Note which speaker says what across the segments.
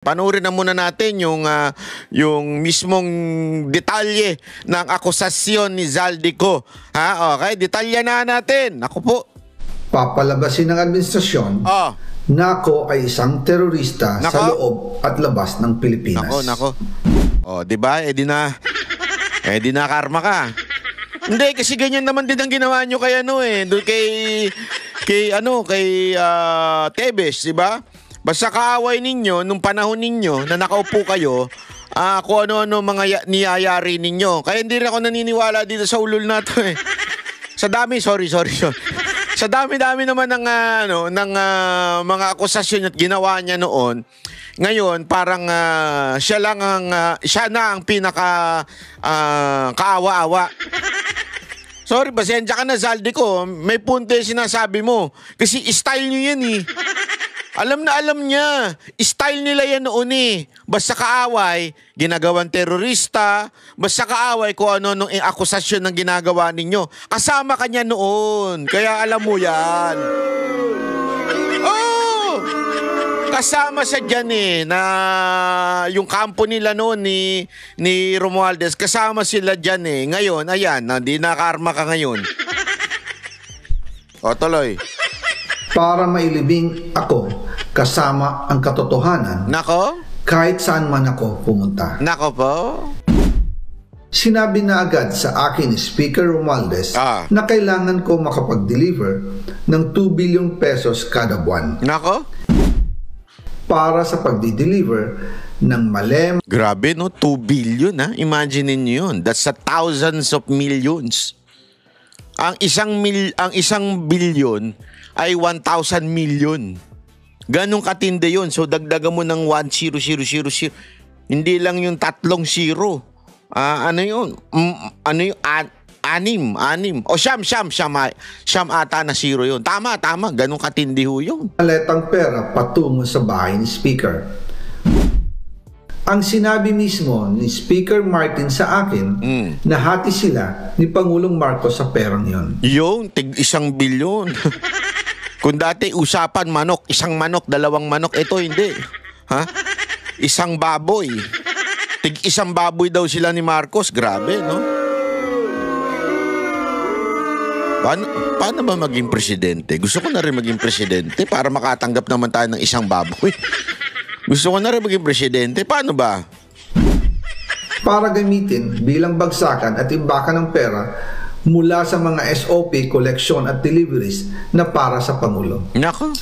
Speaker 1: Panoorin na muna natin yung mismong detalye ng akusasyon ni Zaldico. Ha? Okay, detalye na natin. Ako po.
Speaker 2: Papalabasin ng administrasyon na ako ay isang terorista sa loob at labas ng Pilipinas.
Speaker 1: Nako. Oh, 'di ba? Eh di na karma ka. Hindi kasi ganyan naman din ang ginawa nyo kay doon kay Tebes, 'di ba? Basta kaaway ninyo, nung panahon ninyo na nakaupo kayo, kung ano-ano mga niyayari ninyo. Kaya hindi rin ako naniniwala dito sa ulol na to eh. Sa dami, sorry. Sa dami-dami naman ng mga akusasyon at ginawa niya noon. Ngayon, parang siya na ang pinaka kaawa-awa. Sorry, pasensya ka na, Zaldico. May punto yung sinasabi mo. Kasi style nyo yan eh. Alam niya. Style nila yan noon eh. Basta kaaway, ginagawang terorista. Basta kaaway kung ano-anong akusasyon ng ginagawa ninyo. Kasama ka niya noon. Kaya alam mo yan. Oh! Kasama siya dyan eh. Na yung kampo nila noon ni Romualdez. Kasama sila dyan eh. Ngayon, ayan. Hindi nakarma ka ngayon. O, tuloy.
Speaker 2: Para mailibing ako kasama ang katotohanan.
Speaker 1: Nako?
Speaker 2: Kahit saan man ako pumunta.
Speaker 1: Nako po?
Speaker 2: Sinabi na agad sa akin ni Speaker Romualdez na kailangan ko makapag-deliver ng 2 billion pesos kada buwan.
Speaker 1: Nako?
Speaker 2: Para sa pagdi-deliver ng malem.
Speaker 1: Grabe no, 2 billion ha? Imagine niyo yun. That's a thousands of millions. Ang isang billion ay 1,000 million. Ganong katindi yun. So, dagdagan mo ng 1,000,000. Hindi lang yung 3 zero. Ano yun? Anim. O siyam ata na zero yun. Tama. Ganong katindi ho yun.
Speaker 2: Maletang pera patungo sa bahay ni Speaker. Ang sinabi mismo ni Speaker Martin sa akin na hati sila ni Pangulong Marcos sa perang yon.
Speaker 1: Yung tig 1 bilyon. Kung dati usapan manok, 1 manok, 2 manok, ito hindi. Ha? 1 baboy. Tig 1 baboy daw sila ni Marcos. Grabe, no? Paano ba maging presidente? Gusto ko na rin maging presidente para makatanggap naman tayo ng 1 baboy. Gusto ko na rin maging presidente. Paano ba?
Speaker 2: Para gamitin bilang bagsakan at imbakan ng pera mula sa mga SOP, collection at deliveries na para sa Pangulo.
Speaker 1: Nako.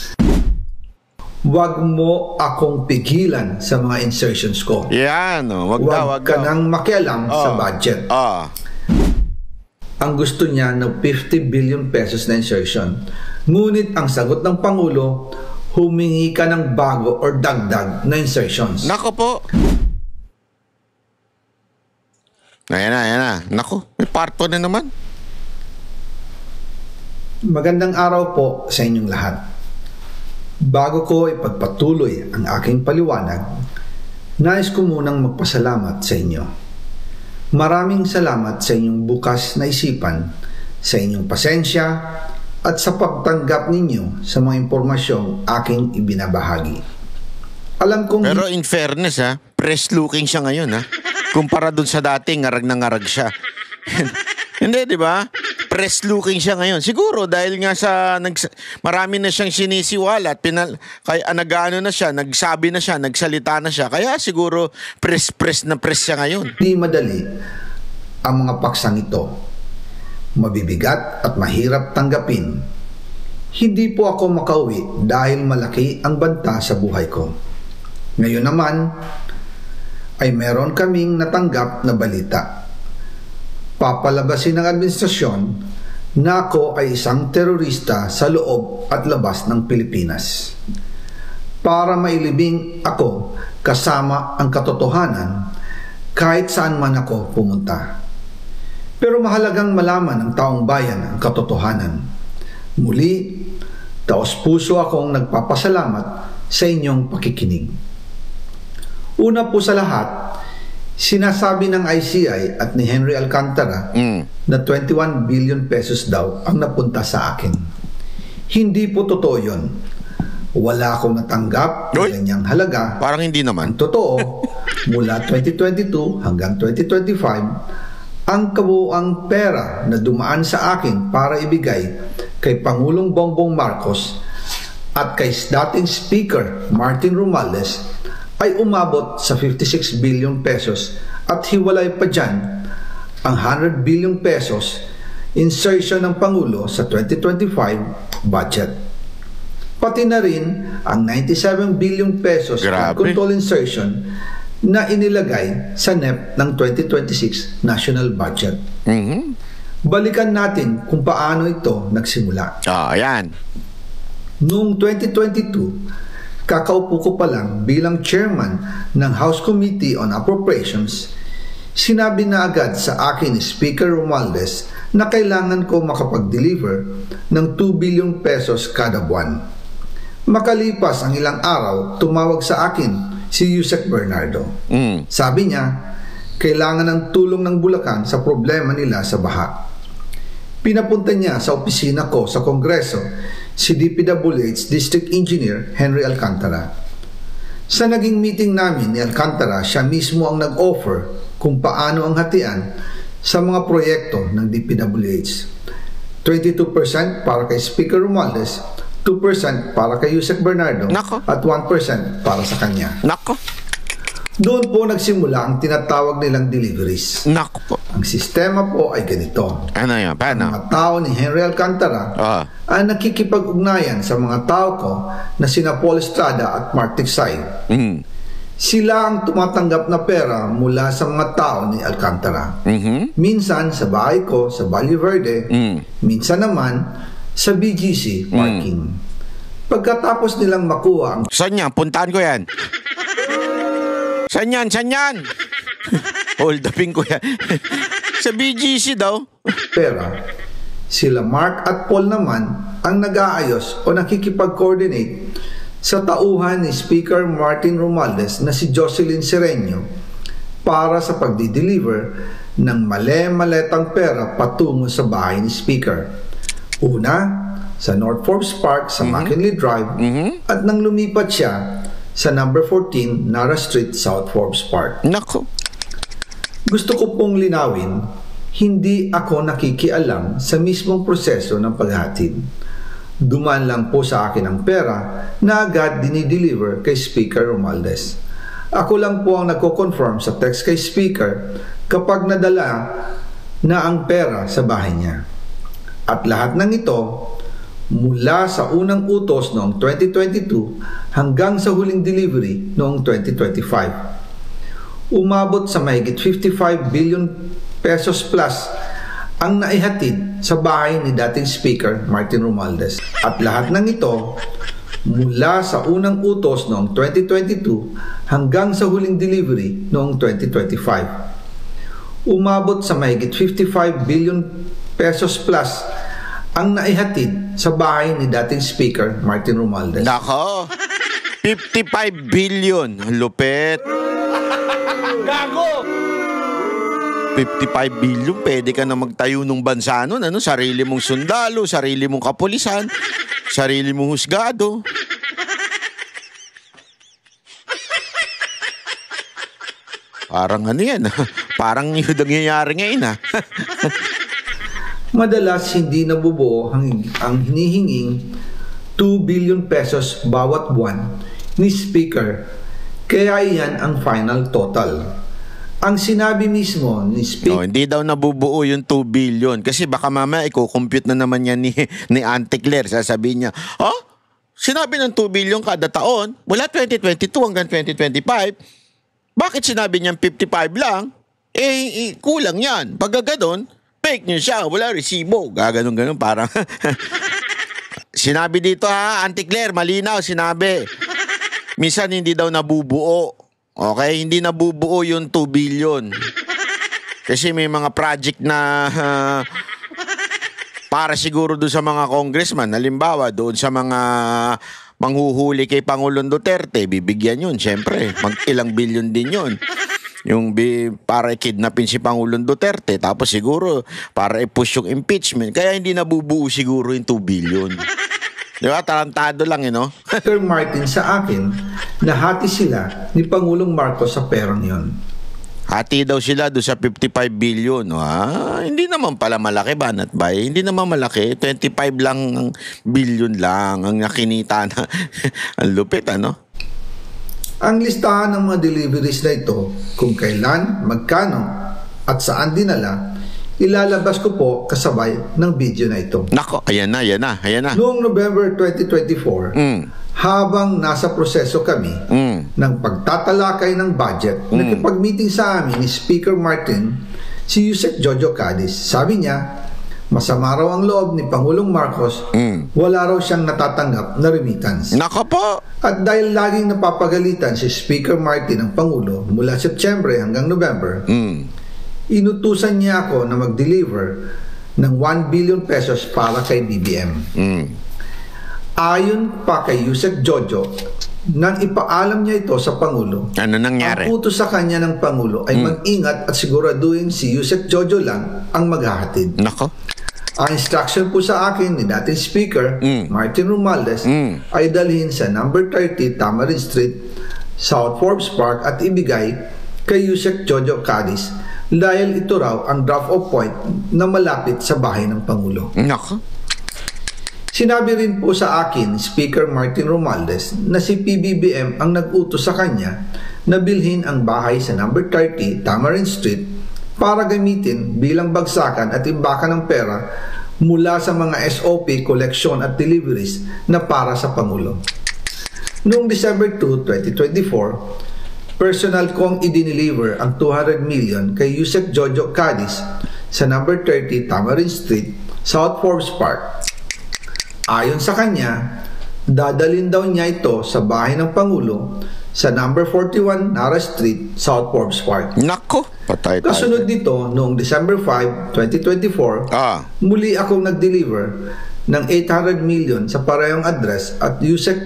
Speaker 2: Huwag mo akong pigilan sa mga insertions ko.
Speaker 1: Yan, wag
Speaker 2: ka nang makialam sa budget. Ang gusto niya ng 50 billion pesos na insertion. Ngunit ang sagot ng Pangulo, humingi ka ng bago or dagdag na insertions.
Speaker 1: Nako po. Ayan na. Nako, may parto na naman.
Speaker 2: Magandang araw po sa inyong lahat. Bago ko ipagpatuloy ang aking paliwanag, nais ko munang magpasalamat sa inyo. Maraming salamat sa inyong bukas na isipan, sa inyong pasensya, at sa pagtanggap ninyo sa mga impormasyong aking ibinabahagi. Alam kong...
Speaker 1: Pero in fairness press looking siya ngayon Kumpara dun sa dati, ngarag na ngarag siya. Hindi, di ba? Press looking siya ngayon. Siguro dahil nga marami na siyang sinisiwala at nagsabi na siya, nagsalita na siya. Kaya siguro press siya ngayon.
Speaker 2: Di madali ang mga paksang ito. Mabibigat at mahirap tanggapin. Hindi po ako makauwi dahil malaki ang banta sa buhay ko. Ngayon naman ay meron kaming natanggap na balita. Papalabasin ng administrasyon na ako ay isang terorista sa loob at labas ng Pilipinas. Para mailibing ako kasama ang katotohanan kahit saan man ako pumunta. Pero mahalagang malaman ng taong bayan ang katotohanan. Muli, taos-puso akong nagpapasalamat sa inyong pakikinig. Una po sa lahat, sinasabi ng ICI at ni Henry Alcantara na 21 billion pesos daw ang napunta sa akin. Hindi po totoo yun. Wala akong natanggap ng
Speaker 1: Uy!
Speaker 2: ganyang halaga.
Speaker 1: Parang hindi naman.
Speaker 2: Ang totoo, mula 2022 hanggang 2025, ang kabuuang pera na dumaan sa akin para ibigay kay Pangulong Bongbong Marcos at kay dating Speaker Martin Romualdez ay umabot sa 56 billion pesos at hiwalay pa dyan ang 100 billion pesos insertion ng Pangulo sa 2025 budget. Pati na rin ang 97 billion pesos
Speaker 1: Grabe.
Speaker 2: flood control insertion na inilagay sa NEP ng 2026 national budget.
Speaker 1: Mhm.
Speaker 2: Balikan natin kung paano ito nagsimula.
Speaker 1: Ayan.
Speaker 2: Noong 2022, kakaupo ko pa lang bilang chairman ng House Committee on Appropriations, sinabi na agad sa akin ni Speaker Romualdez na kailangan ko makapag-deliver ng 2 billion pesos kada buwan. Makalipas ang ilang araw, tumawag sa akin si Yusek Bernardo. Sabi niya, kailangan ng tulong ng Bulacan sa problema nila sa baha. Pinapunta niya sa opisina ko sa Kongreso si DPWH District Engineer Henry Alcantara. Sa naging meeting namin ni Alcantara, siya mismo ang nag-offer kung paano ang hatian sa mga proyekto ng DPWH. 22% para kay Speaker Romualdez, 2% para kay Yusek Bernardo,
Speaker 1: Nako.
Speaker 2: at 1% para sa kanya.
Speaker 1: Nako.
Speaker 2: Doon po nagsimula ang tinatawag nilang deliveries.
Speaker 1: Nako po.
Speaker 2: Ang sistema po ay ganito.
Speaker 1: Ano yan?
Speaker 2: Ang
Speaker 1: Paano?
Speaker 2: mga tao ni Henry Alcantara
Speaker 1: Ah.
Speaker 2: ay nakikipag-ugnayan sa mga tao ko na sina Paul Estrada at Mark Tiksay. Sila ang tumatanggap na pera mula sa mga tao ni Alcantara. Minsan sa bahay ko sa Valle Verde, minsan naman sa BGC parking. Pagkatapos nilang makuha ang
Speaker 1: Saan yan? Puntaan ko yan. Saan yan? Saan yan? Hold upin ko yan. Sa BGC daw.
Speaker 2: pera, sila Mark at Paul naman ang nag-aayos o nakikipag-coordinate sa tauhan ni Speaker Martin Romualdez na si Jocelyn Sereño para sa pagdi-deliver ng male-maletang pera patungo sa bahay ni Speaker. Una, sa North Forbes Park sa McKinley Drive at nang lumipat siya sa number 14 Nara Street, South Forbes Park.
Speaker 1: Nako.
Speaker 2: Gusto ko pong linawin, hindi ako nakikialam sa mismong proseso ng paghatid. Dumaan lang po sa akin ang pera na agad dinideliver kay Speaker Romualdez. Ako lang po ang nagko-confirm sa text kay Speaker kapag nadala na ang pera sa bahay niya. At lahat ng ito, mula sa unang utos noong 2022 hanggang sa huling delivery noong 2025. Umabot sa mahigit 55 billion pesos plus ang naihatid sa bahay ni dating Speaker Martin Romualdez. At lahat ng ito, mula sa unang utos noong 2022 hanggang sa huling delivery noong 2025. Umabot sa mahigit 55 billion pesos plus ang naihatid sa bahay ni dating Speaker Martin Romualdez.
Speaker 1: Nako. 55 billion. Lupet.
Speaker 3: Gago!
Speaker 1: 55 billion, pwede ka na magtayo ng bansa nun. Ano? Sarili mong sundalo, sarili mong kapulisan, sarili mong husgado. Parang ano yan? Parang yun ang nangyayari ngayon ha.
Speaker 2: Madalas hindi nabubuo ang hinihinging 2 billion pesos bawat buwan ni Speaker, kaya iyan ang final total. Ang sinabi mismo ni Speaker,
Speaker 1: Hindi daw nabubuo yung 2 billion kasi baka mamaya i-compute na naman yan ni Auntie Claire. Sasabihin niya, sinabi ng 2 billion kada taon, mula 2022 hanggang 2025, bakit sinabi niyang 55 lang? Kulang yan. Pag gano'n, fake news siya, wala resibo. Gaganon-ganon, parang... Sinabi dito Auntie Claire, malinaw, sinabi. Minsan hindi daw nabubuo. Okay? Hindi nabubuo yung 2 billion. Kasi may mga project na para siguro doon sa mga congressman. Halimbawa, doon sa mga manghuhuli kay Pangulong Duterte, bibigyan yun, syempre. Ilang billion din yun. Yung para i-kidnapin si Pangulong Duterte, tapos siguro para i-push yung impeachment. Kaya hindi nabubuo siguro yung 2 billion. Di ba? Tarantado lang, no?
Speaker 2: Speaker Martin sa akin na hati sila ni Pangulong Marcos sa perang yon.
Speaker 1: Hati daw sila doon sa 55 billion. Hindi naman pala malaki, Banat Bay. Hindi naman malaki. 25 lang billion lang ang nakinita na. Ang lupit, ano?
Speaker 2: Ang listahan ng mga deliveries na ito, kung kailan, magkano, at saan dinala, ilalabas ko po kasabay ng video na ito.
Speaker 1: Nako, ayan na.
Speaker 2: Noong November 2024, habang nasa proseso kami ng pagtatalakay ng budget, nakipag-meeting sa amin ni Speaker Martin, si Yusek Jojo Cadiz. Sabi niya, masama raw ang loob ni Pangulong Marcos, wala raw siyang natatanggap na remittance.
Speaker 1: Nako po.
Speaker 2: At dahil laging napapagalitan si Speaker Martin ng Pangulo mula September hanggang November, inutusan niya ako na mag-deliver ng 1 billion pesos para kay BBM. Ayon pa kay Yusek Jojo, nang ipaalam niya ito sa Pangulo,
Speaker 1: Ano nangyari?
Speaker 2: ang utos sa kanya ng Pangulo ay mag-ingat at siguraduhin si Yusek Jojo lang ang maghahatid.
Speaker 1: Nako.
Speaker 2: Ang instruction po sa akin ni dating Speaker Martin Romualdez ay dalhin sa number 30 Tamarind Street, South Forbes Park at ibigay kay Yusek Jojo Cadiz dahil ito raw ang drop-off point na malapit sa bahay ng Pangulo.
Speaker 1: Nako.
Speaker 2: Sinabi rin po sa akin Speaker Martin Romualdez na si PBBM ang nag-utos sa kanya na bilhin ang bahay sa number 30 Tamarind Street para gamitin bilang bagsakan at imbakan ng pera mula sa mga SOP, collection at deliveries na para sa Pangulo. Noong December 2, 2024, personal kong i-deliver ang 200 million kay Yusek Jojo Cadiz sa number 30 Tamarind Street, South Forbes Park. Ayon sa kanya, dadalhin daw niya ito sa bahay ng Pangulo sa number 41 Nara Street, South Forbes Park.
Speaker 1: Nako. Patay tayo.
Speaker 2: Kasunod dito, noong December 5, 2024, muli akong nag-deliver ng 800 million sa parehong address at Yusek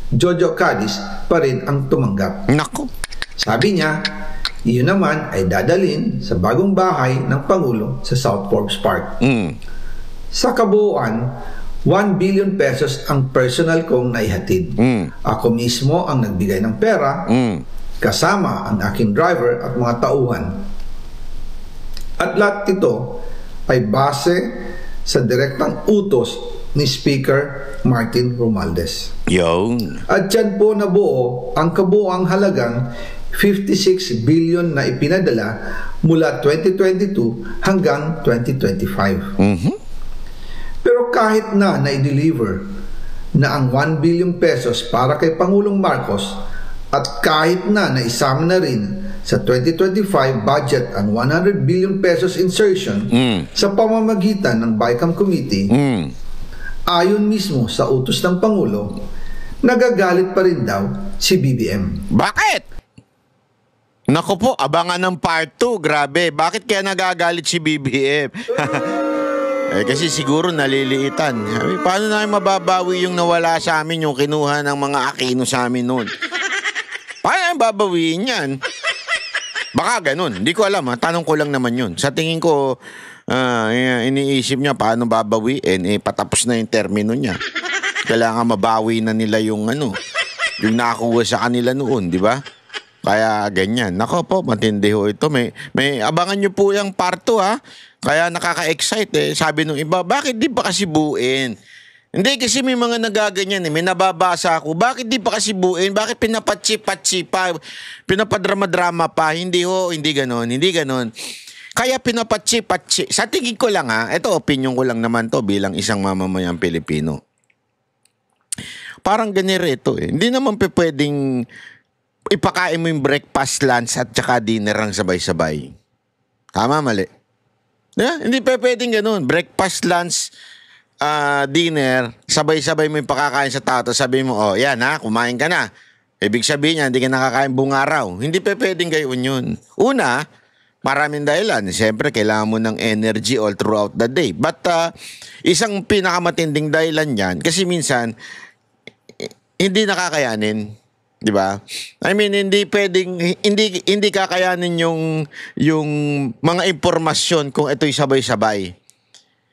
Speaker 2: Jojo Cadiz pa rin ang tumanggap.
Speaker 1: Nako.
Speaker 2: Sabi niya, iyon naman ay dadalhin sa bagong bahay ng Pangulo sa South Forbes Park. Sa kabuuan, 1 billion pesos ang personal kong naihatid. Ako mismo ang nagbigay ng pera, kasama ang aking driver at mga tauhan. At lahat ito ay base sa direktang utos ni Speaker Martin Romualdez.
Speaker 1: Yun.
Speaker 2: At dyan po nabuo ang kabuuang halagang 56 billion na ipinadala mula 2022 hanggang 2025. Pero kahit na na-deliver na ang 1 billion pesos para kay Pangulong Marcos at kahit na naisama na rin sa 2025 budget ang 100 billion pesos insertion sa pamamagitan ng BICAM Committee, ayon mismo sa utos ng Pangulo, nagagalit pa rin daw si BBM.
Speaker 1: Bakit? Nako po, abangan ng part 2. Grabe. Bakit kaya nagagalit si BBM? Kasi siguro naliliitan. Paano namin mababawi yung nawala sa amin, yung kinuha ng mga Aquino sa amin noon? Paano namin babawiin yan? Baka ganun. Hindi ko alam. Tanong ko lang naman yun. Sa tingin ko, iniisip niya paano babawiin. Patapos na yung termino niya. Kailangan mabawi na nila yung yung nakakuha sa kanila noon, di ba? Kaya ganyan. Nako po, matindi ho ito. May abangan nyo po yung part 2, ha? Kaya nakaka-excite Sabi nung iba, bakit di pa kasi buuin? Hindi, kasi may mga nagaganyan May nababasa ako. Bakit di pa kasi buuin? Bakit pinapatsi-patsi pa? Pinapadrama-drama pa? Hindi ho, hindi ganon. Kaya pinapatsi-patsi. Sa tingin ko lang ito opinion ko lang naman to bilang isang mamamayang Pilipino. Parang ganito Hindi naman pwedeng ipakain mo yung breakfast, lunch at saka dinner ang sabay-sabay. Tama, mali? Hindi pwedeng ganun. Breakfast, lunch, dinner, sabay-sabay mo yung pakakain sa tao. Sabi mo, yan kumain ka na. Ibig sabihin niya, hindi ka nakakain buong araw. Hindi pwedeng gayon yun. Una, maraming dahilan. Siyempre, kailangan mo ng energy all throughout the day. But, isang pinakamatinding dahilan yan, kasi minsan, hindi nakakayanin. Di ba? I mean, hindi pwedeng, hindi kakayanin yung mga impormasyon kung ito'y sabay-sabay.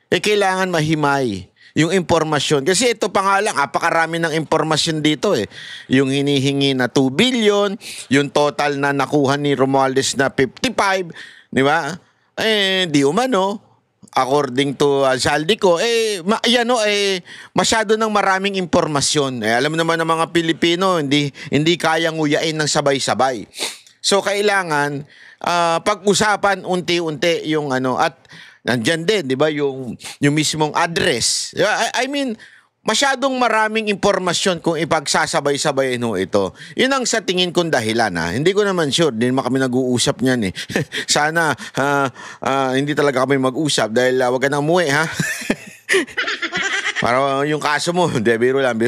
Speaker 1: Kailangan mahimay. yung impormasyon. Kasi ito pa nga lang, apakarami ng impormasyon dito eh. Yung hinihingi na 2 billion, yung total na nakuha ni Romualdez na 55, di ba? Di umano, according to Zaldico, masyado ng maraming impormasyon. Alam naman ng mga Pilipino, hindi kayang nguyain ng sabay-sabay. So kailangan pag-usapan unti-unti yung at nandyan din, 'di ba, yung mismong address. I mean, masyadong maraming impormasyon kung ipagsasabay-sabayin ito. Yun ang sa tingin kong dahilan. Hindi ko naman sure, din naman kami nag-uusap niyan eh. Sana hindi talaga kami mag-usap dahil wag ka nang umuwi ha. Para yung kaso mo, biro lang.